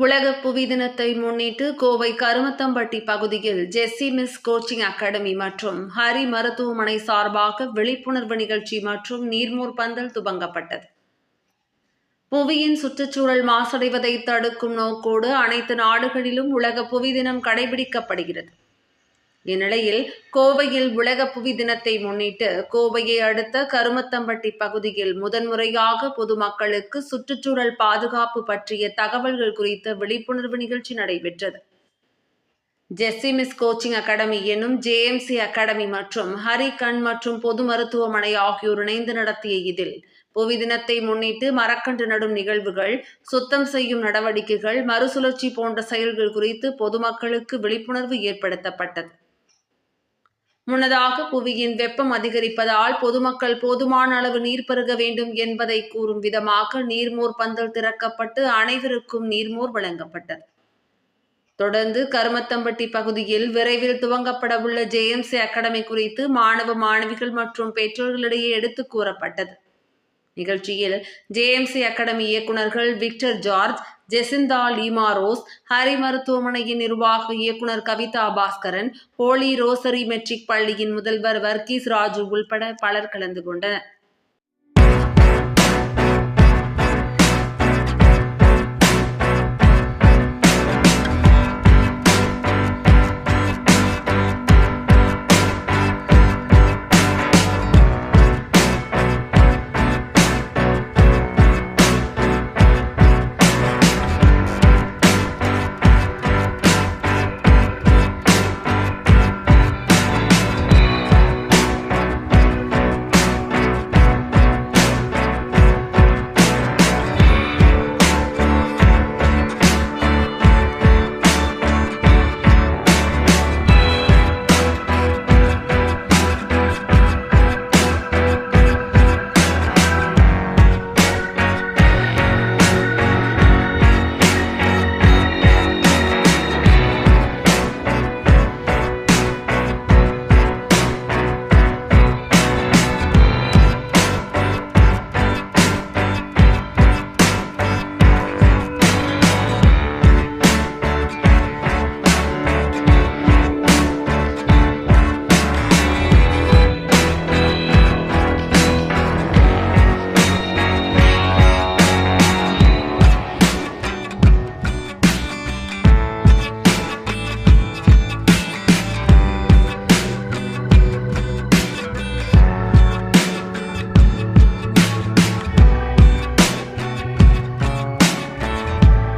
உலக புவி தினத்தை முன்னிட்டு கோவை கருமத்தம்பட்டி பகுதியில் ஜெஸ்ஸி மிஸ் கோச்சிங் அகாடமி மற்றும் ஹரி மருத்துவமனை சார்பாக விழிப்புணர்வு நிகழ்ச்சி மற்றும் நீர்மூர் பந்தல் துவங்கப்பட்டது. புவியின் சுற்றுச்சூழல் மாசடைவதை தடுக்கும் நோக்கோடு அனைத்து நாடுகளிலும் உலக புவி தினம் கடைபிடிக்கப்படுகிறது. இந்நிலையில் கோவையில் உலக புவி தினத்தை முன்னிட்டு கோவையை அடுத்த கருமத்தம்பட்டி பகுதியில் முதன்முறையாக பொதுமக்களுக்கு சுற்றுச்சூழல் பாதுகாப்பு பற்றிய தகவல்கள் குறித்த விழிப்புணர்வு நிகழ்ச்சி நடைபெற்றது. ஜெஸ்ஸி மிஸ் கோச்சிங் அகாடமி எனும் JMC அகாடமி மற்றும் ஹரி கண் மற்றும் பொது மருத்துவமனை ஆகியோர் இணைந்து நடத்திய இதில் புவி தினத்தை முன்னிட்டு மரக்கன்று நடும் நிகழ்வுகள், சுத்தம் செய்யும் நடவடிக்கைகள், மறுசுழற்சி போன்ற செயல்கள் குறித்து பொதுமக்களுக்கு விழிப்புணர்வு ஏற்படுத்தப்பட்டது. முன்னதாக புவியின் வெப்பம் அதிகரிப்பதால் பொதுமக்கள் போதுமான அளவு நீர் பருக வேண்டும் என்பதை கூறும் விதமாக நீர்மோர் பந்தல் திறக்கப்பட்டு அனைவருக்கும் நீர்மோர் வழங்கப்பட்டது. தொடர்ந்து கருமத்தம்பட்டி பகுதியில் விரைவில் துவங்கப்பட உள்ள JMC அகாடமி குறித்து மாணவ மாணவிகள் மற்றும் பெற்றோர்களிடையே எடுத்துக் கூறப்பட்டது. நிகழ்ச்சியில் JMC அகாடமி இயக்குநர்கள் Victor George, Jacintha Leema Rose, Hari மருத்துவமனையின் நிர்வாக இயக்குநர் Kavitha Baskaran, Holy Rosary Matric பள்ளியின் முதல்வர் வர்கீஸ் ராஜு உள்பட பலர் கலந்து கொண்டனர்.